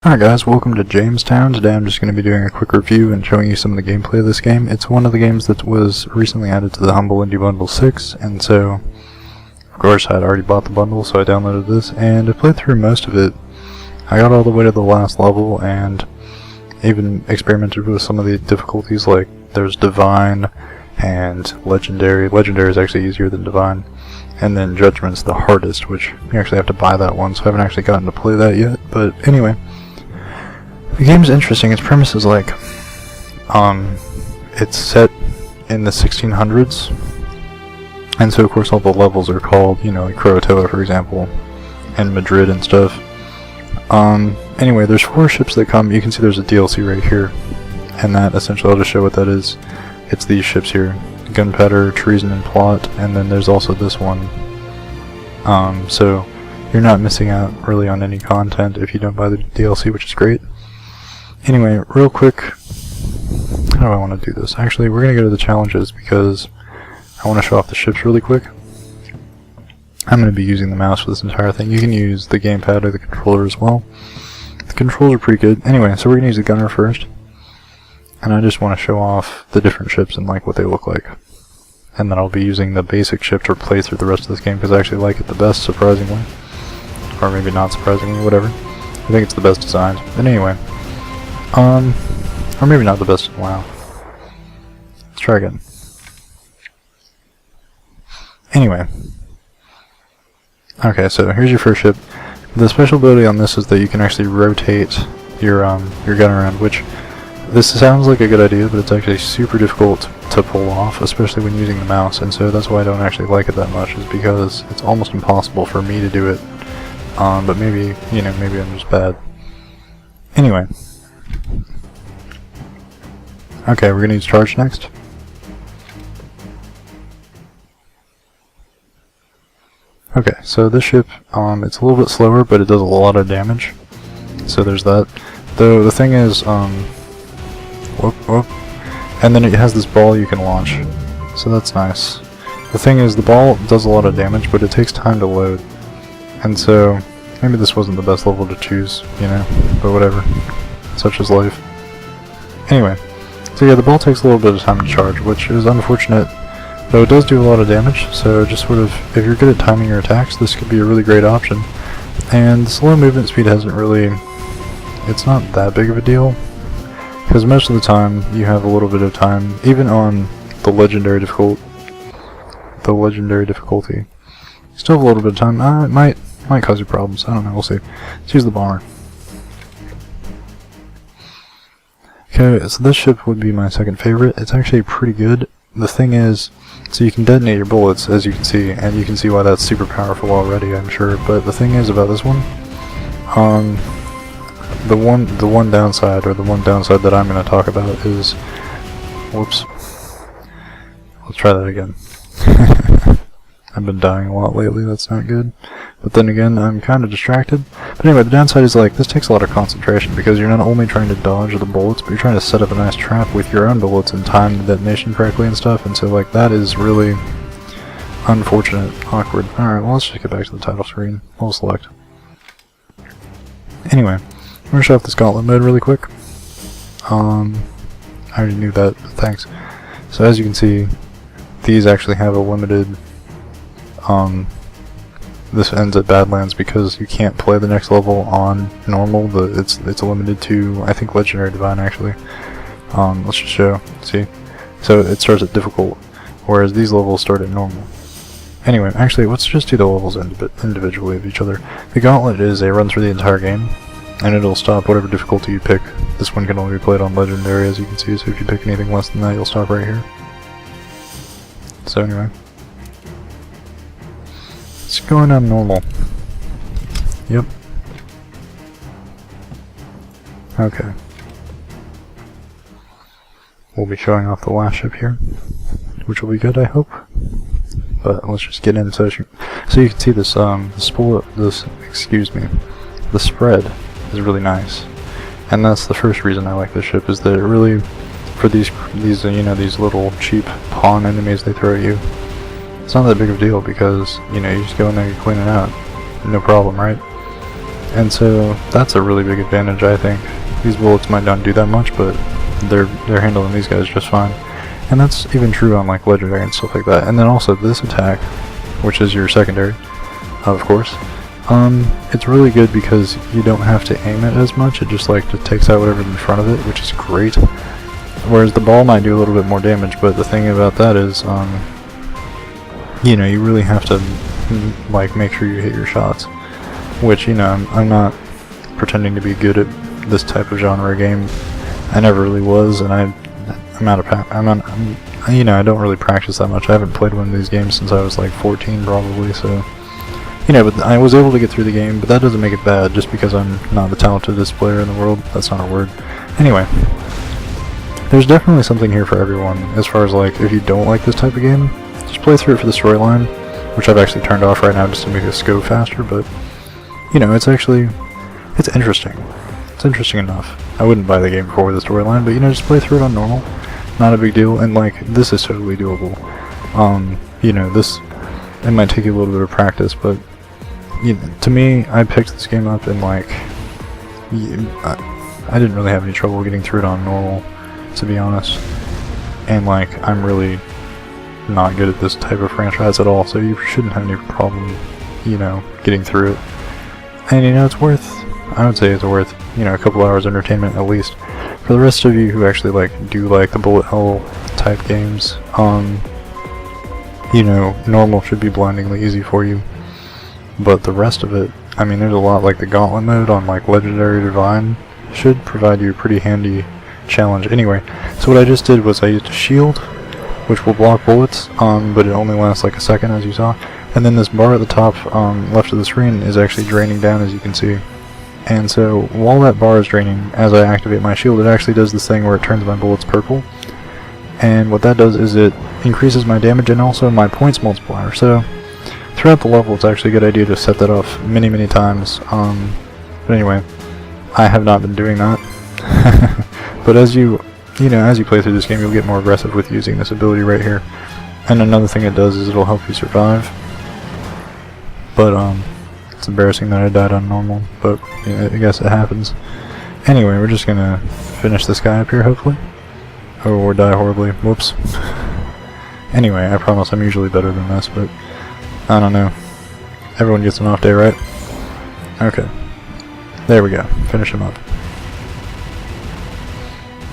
Alright guys, welcome to Jamestown. Today I'm just going to be doing a quick review and showing you some of the gameplay of this game. It's one of the games that was recently added to the Humble Indie Bundle 6, and so, of course, I had already bought the bundle, so I downloaded this, and I played through most of it. I got all the way to the last level, and even experimented with some of the difficulties, like there's Divine and Legendary. Legendary is actually easier than Divine. And then Judgment's the hardest, which you actually have to buy that one, so I haven't actually gotten to play that yet, but anyway. The game's interesting. Its premise is like, it's set in the 1600s, and so of course all the levels are called, you know, like Croatoa, for example, and Madrid and stuff. Anyway, there's 4 ships that come. You can see there's a DLC right here, and that essentially, I'll just show what that is. It's these ships here: Gunpowder, Treason, and Plot, and then there's also this one. So you're not missing out really on any content if you don't buy the DLC, which is great. Anyway, real quick, how do I want to do this? Actually, we're going to go to the challenges because I want to show off the ships really quick. I'm going to be using the mouse for this entire thing. You can use the gamepad or the controller as well. The controls are pretty good. Anyway, so we're going to use the gunner first. And I just want to show off the different ships and like what they look like. And then I'll be using the basic ship to play through the rest of this game because I actually like it the best, surprisingly. Or maybe not surprisingly, whatever. I think it's the best designed. But anyway. Or maybe not the best. Wow. Let's try again. Anyway. Okay, so here's your first ship. The special ability on this is that you can actually rotate your gun around, which this sounds like a good idea, but it's actually super difficult to pull off, especially when using the mouse, and so that's why I don't actually like it that much, is because it's almost impossible for me to do it. But maybe, you know, maybe I'm just bad. Anyway. Okay, we're gonna use charge next. Okay, so this ship, it's a little bit slower, but it does a lot of damage. So there's that. Though the thing is, whoop, whoop. And then it has this ball you can launch. So that's nice. The thing is, the ball does a lot of damage, but it takes time to load. And so, maybe this wasn't the best level to choose, you know, but whatever. Such is life. Anyway, so yeah, the ball takes a little bit of time to charge, which is unfortunate, though it does do a lot of damage, so just sort of, if you're good at timing your attacks, this could be a really great option. And slow movement speed hasn't really, it's not that big of a deal, because most of the time you have a little bit of time, even on the legendary difficulty, you still have a little bit of time. It might cause you problems, I don't know, we'll see. Let's use the bomber. Okay, so this ship would be my second favorite. It's actually pretty good. The thing is, so you can detonate your bullets, as you can see, and you can see why that's super powerful already, I'm sure. But the thing is about this one, the one downside that I'm going to talk about is, whoops. Let's try that again. I've been dying a lot lately, that's not good. But then again, I'm kind of distracted. But anyway, the downside is, like, this takes a lot of concentration because you're not only trying to dodge the bullets, but you're trying to set up a nice trap with your own bullets and time the detonation correctly and stuff, and so, like, that is really unfortunate, awkward. Alright, well, let's just get back to the title screen. We'll select. Anyway, I'm gonna show off this gauntlet mode really quick. I already knew that, but thanks. So as you can see, these actually have a limited, this ends at Badlands because you can't play the next level on normal. It's limited to, I think, Legendary Divine actually. Let's just show, see? So it starts at difficult, whereas these levels start at normal. Anyway, actually, let's just do the levels individually of each other. The gauntlet is a run through the entire game, and it'll stop whatever difficulty you pick. This one can only be played on Legendary, as you can see, so if you pick anything less than that, you'll stop right here. So anyway. It's going on normal. Yep. Okay. We'll be showing off the last ship here, which will be good, I hope. But let's just get into it. So you can see this, the spread is really nice. And that's the first reason I like this ship, is that it really, for these you know, these little cheap pawn enemies they throw at you, it's not that big of a deal because, you know, you just go in there and clean it out. No problem, right? And so that's a really big advantage, I think. These bullets might not do that much, but they're handling these guys just fine. And that's even true on like legendary and stuff like that. And then also this attack, which is your secondary, of course. It's really good because you don't have to aim it as much. It just takes out whatever's in front of it, which is great. Whereas the ball might do a little bit more damage, but the thing about that is, you know, you really have to like make sure you hit your shots. Which, you know, I'm not pretending to be good at this type of genre game. I never really was, and you know, I don't really practice that much. I haven't played one of these games since I was like 14 probably, so, you know, but I was able to get through the game, but that doesn't make it bad just because I'm not the talentedest player in the world. That's not a word. Anyway, there's definitely something here for everyone as far as like, if you don't like this type of game, just play through it for the storyline, which I've actually turned off right now just to make us go faster, but, you know, it's interesting. It's interesting enough. I wouldn't buy the game for the storyline, but, you know, just play through it on normal. Not a big deal, and like, this is totally doable. You know, it might take you a little bit of practice, but, you know, to me, I picked this game up and like, I didn't really have any trouble getting through it on normal, to be honest. And like, I'm really not good at this type of franchise at all, so you shouldn't have any problem, you know, getting through it. And you know, I would say it's worth, you know, a couple hours entertainment at least. For the rest of you who actually do like the bullet hell type games, you know, normal should be blindingly easy for you. But the rest of it, I mean, there's a lot, like the gauntlet mode on like Legendary Divine should provide you a pretty handy challenge. Anyway, so what I just did was I used a shield, which will block bullets, but it only lasts like a second, as you saw. And then this bar at the top left of the screen is actually draining down, as you can see. And so while that bar is draining, as I activate my shield, it actually does this thing where it turns my bullets purple. And what that does is it increases my damage and also my points multiplier. So throughout the level, it's actually a good idea to set that off many times. But anyway, I have not been doing that. But as you play through this game, you'll get more aggressive with using this ability right here. And another thing it does is it'll help you survive. But it's embarrassing that I died on normal, but yeah, I guess it happens. Anyway, we're just gonna finish this guy up here, hopefully. Or die horribly. Whoops. Anyway, I promise I'm usually better than this, but I don't know. Everyone gets an off day, right? Okay. There we go. Finish him up.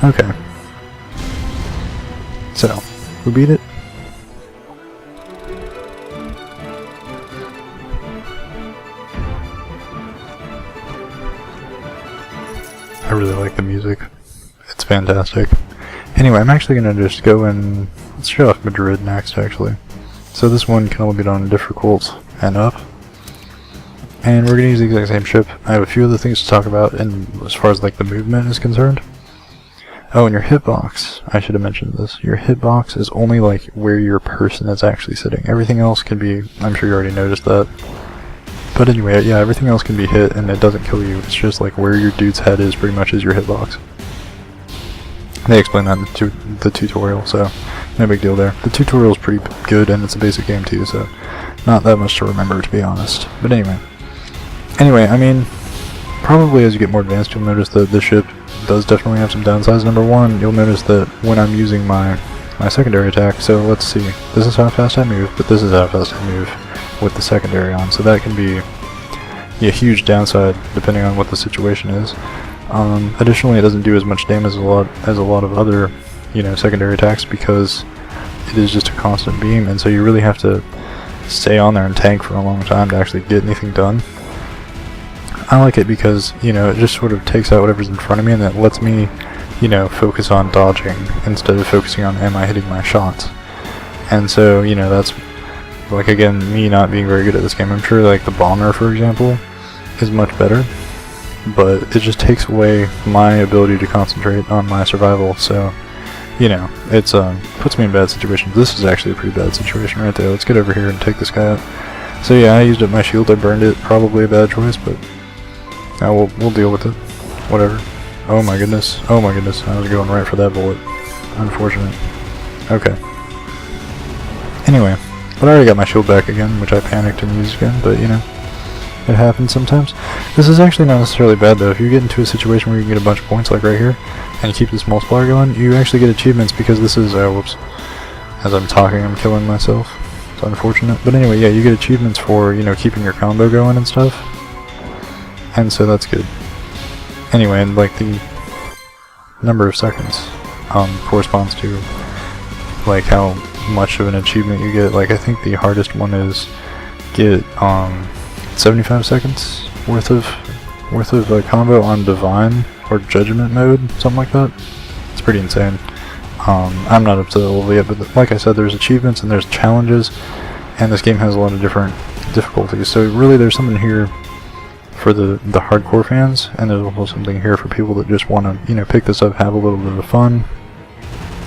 Okay. So, we beat it. I really like the music. It's fantastic. Anyway, I'm actually going to just go and let's show off Madrid next, actually. So this one can only be done difficult and up. And we're going to use the exact same ship. I have a few other things to talk about as far as like the movement is concerned. Oh, and your hitbox. I should have mentioned this. Your hitbox is only like where your person is actually sitting. Everything else can be, I'm sure you already noticed that. But anyway, yeah, everything else can be hit and it doesn't kill you. It's just like where your dude's head is pretty much is your hitbox. They explain that in the tutorial, so no big deal there. The tutorial is pretty good and it's a basic game too, so not that much to remember, to be honest. But anyway, I mean, probably as you get more advanced, you'll notice that the ship does definitely have some downsides. Number one, you'll notice that when I'm using my secondary attack, so let's see, this is how fast I move, but this is how fast I move with the secondary on, so that can be a huge downside depending on what the situation is. Additionally, it doesn't do as much damage as a lot of other, you know, secondary attacks because it is just a constant beam, and so you really have to stay on there and tank for a long time to actually get anything done. I like it because, you know, it just sort of takes out whatever's in front of me and it lets me, you know, focus on dodging instead of focusing on am I hitting my shots. And so, you know, that's like, again, me not being very good at this game. I'm sure like the bomber, for example, is much better, but it just takes away my ability to concentrate on my survival. So, you know, it's puts me in bad situations. This is actually a pretty bad situation right there. Let's get over here and take this guy out. So yeah, I used up my shield, I burned it, probably a bad choice, but we'll deal with it. Whatever. Oh my goodness, I was going right for that bullet. Unfortunate. Okay. Anyway, but I already got my shield back again, which I panicked and used again, but you know, It happens sometimes. This is actually not necessarily bad though. If you get into a situation where you can get a bunch of points like right here, and keep this multiplier going, you actually get achievements because this is, whoops. As I'm talking, I'm killing myself. It's unfortunate. But anyway, yeah, you get achievements for, you know, keeping your combo going and stuff. And so that's good. Anyway, and like the number of seconds corresponds to like how much of an achievement you get. Like I think the hardest one is get 75 seconds worth of combo on Divine or Judgment mode, something like that. It's pretty insane. I'm not up to the level yet, but like I said, there's achievements and there's challenges, and this game has a lot of different difficulties. So really, there's something here for the hardcore fans, and there's also something here for people that just want to, you know, pick this up, have a little bit of fun.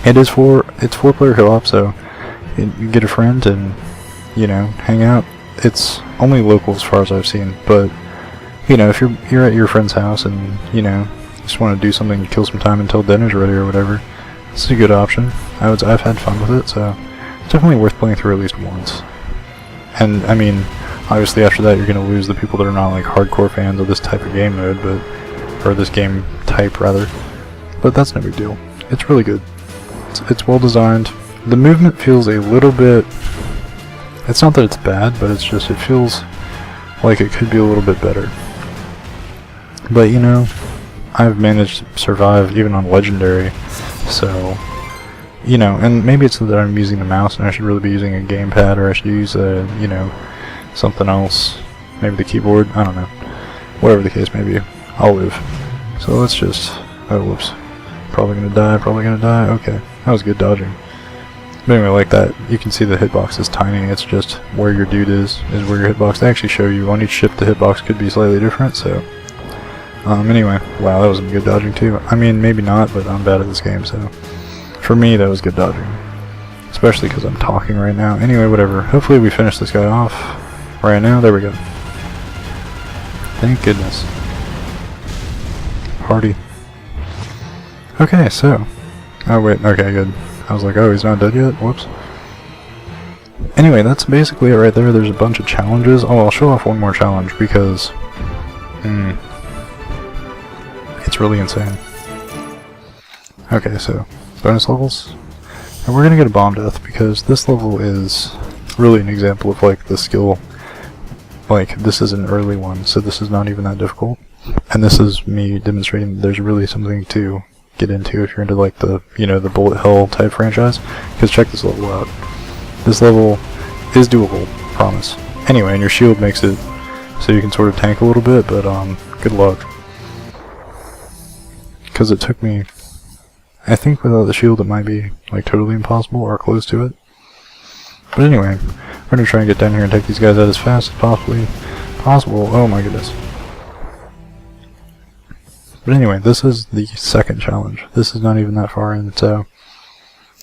It's 4-player co-op, so you get a friend and, you know, hang out. It's only local as far as I've seen, but you know, if you're at your friend's house and, you know, just want to do something to kill some time until dinner's ready or whatever, this is a good option. I've had fun with it, so it's definitely worth playing through at least once. And I mean, obviously after that you're going to lose the people that are not like hardcore fans of this type of game mode, or this game type rather. But that's no big deal. It's really good. It's well designed. The movement feels a little bit. It's not that it's bad, but it's just it feels like it could be a little bit better. But you know, I've managed to survive even on Legendary, so, you know, and maybe it's that I'm using the mouse and I should really be using a gamepad, or I should use a, you know, something else, maybe the keyboard, I don't know. Whatever the case may be, I'll live. So let's just, oh whoops, probably gonna die, okay, that was good dodging. But anyway, like that, you can see the hitbox is tiny. It's just where your dude is where your hitbox. They actually show you on each ship the hitbox could be slightly different, so. Anyway, wow, that was some good dodging too. I mean, maybe not, but I'm bad at this game, so. For me, that was good dodging. Especially because I'm talking right now. Anyway, whatever. Hopefully we finish this guy off right now. There we go. Thank goodness. Party. Okay, so. Oh, wait, okay, good. I was like, oh, he's not dead yet? Whoops. Anyway, that's basically it right there. There's a bunch of challenges. Oh, I'll show off one more challenge because it's really insane. Okay, so bonus levels. And we're gonna get a bomb death because this level is really an example of like the skill. Like, this is an early one, so this is not even that difficult. And this is me demonstrating that there's really something to get into if you're into like the, you know, the bullet hell type franchise, because check this level out. This level is doable, promise. Anyway, and your shield makes it so you can sort of tank a little bit, but good luck, because it took me, I think without the shield it might be like totally impossible or close to it. But anyway, we're gonna try and get down here and take these guys out as fast as possible. Oh my goodness. But anyway, this is the second challenge. This is not even that far in, so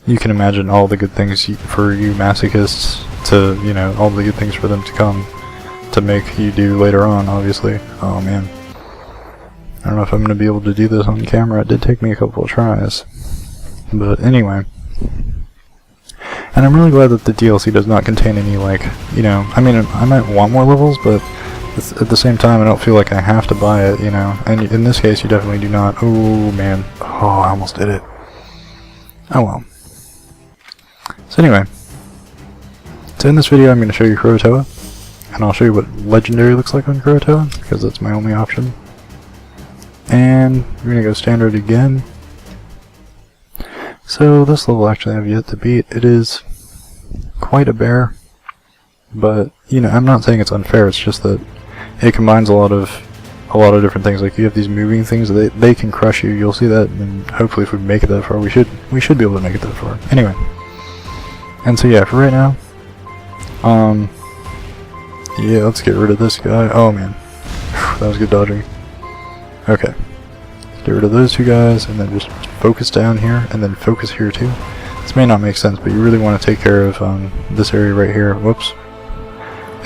you can imagine all the good things for you masochists to, you know, all the good things for them to come to make you do later on, obviously. Oh man. I don't know if I'm going to be able to do this on camera. It did take me a couple of tries. But anyway. And I'm really glad that the DLC does not contain any, like, you know, I mean, I might want more levels, but at the same time, I don't feel like I have to buy it, you know. And in this case, you definitely do not. Oh, man. Oh, I almost did it. Oh, well. So anyway. So in this video, I'm going to show you Kurotoa. And I'll show you what Legendary looks like on Kurotoa, because that's my only option. And we're going to go standard again. So this level actually I have yet to beat. It is quite a bear. But, you know, I'm not saying it's unfair, it's just that it combines a lot of different things. Like, you have these moving things, they can crush you. You'll see that, and hopefully if we make it that far, we should be able to make it that far. Anyway. And so yeah, for right now, yeah, let's get rid of this guy. Oh man. That was good dodging. Okay. Get rid of those two guys, and then just focus down here, and then focus here too. This may not make sense, but you really want to take care of this area right here. Whoops.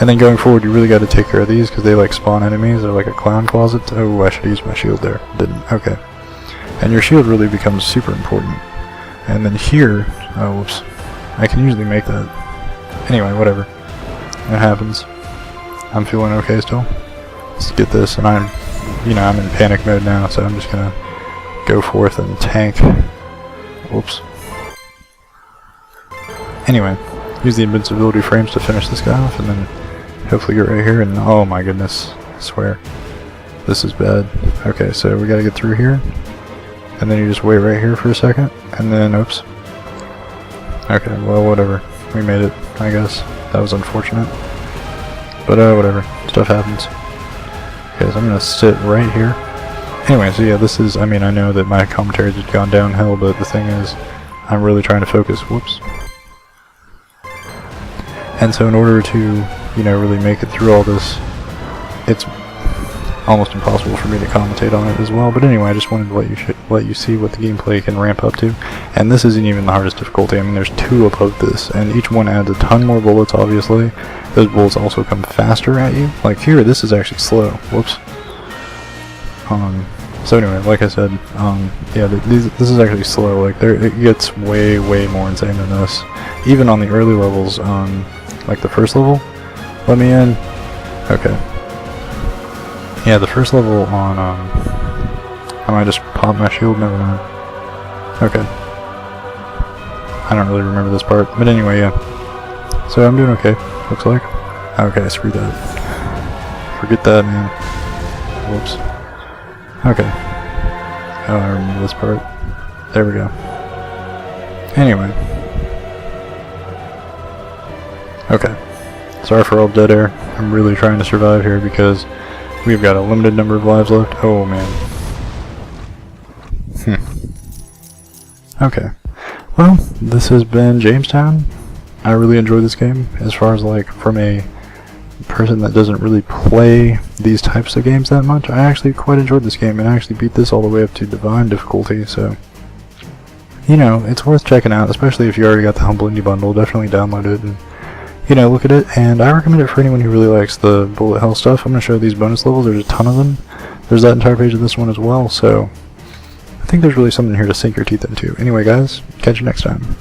And then going forward, you really got to take care of these, because they like spawn enemies. They're like a clown closet. Oh, I should use my shield there. Didn't. Okay. And your shield really becomes super important. And then here, oh whoops. I can usually make that. Anyway, whatever. It happens. I'm feeling okay still. Let's get this, and I'm in panic mode now, so I'm just gonna go forth and tank. Whoops. Anyway, use the invincibility frames to finish this guy off, and then hopefully get right here, and oh my goodness, I swear. This is bad. Okay, so we gotta get through here, and then you just wait right here for a second, and then, oops. Okay, well, whatever. We made it, I guess. That was unfortunate. But, whatever. Stuff happens. Okay, so I'm gonna sit right here. Anyway, so yeah, this is, I mean, I know that my commentary has gone downhill, but the thing is, I'm really trying to focus. Whoops. And so in order to, really make it through all this, it's almost impossible for me to commentate on it as well. But anyway, I just wanted to let you see what the gameplay can ramp up to. And this isn't even the hardest difficulty. I mean, there's 2 above this, and each one adds a ton more bullets, obviously. Those bullets also come faster at you. Like here, this is actually slow. Whoops. So anyway, like I said, yeah, this is actually slow. Like it gets way more insane than this. Even on the early levels, like the first level, let me in. Okay. Yeah, the first level on, I might just pop my shield, never mind. Okay. I don't really remember this part, but anyway, yeah. So I'm doing okay, looks like. Okay, screw that. Forget that, man. Whoops. Okay. Oh, I remember this part. There we go. Anyway. Okay. Sorry for all dead air. I'm really trying to survive here because we've got a limited number of lives left. Oh, man. Okay. Well, this has been Jamestown. I really enjoyed this game. As far as, like, from a person that doesn't really play these types of games that much, I actually quite enjoyed this game, and I actually beat this all the way up to Divine difficulty, so it's worth checking out, especially if you already got the Humble Indie Bundle. Definitely download it and look at it, and I recommend it for anyone who really likes the bullet hell stuff. I'm going to show these bonus levels. There's a ton of them. There's that entire page of this one as well, so I think there's really something here to sink your teeth into. Anyway, guys, catch you next time.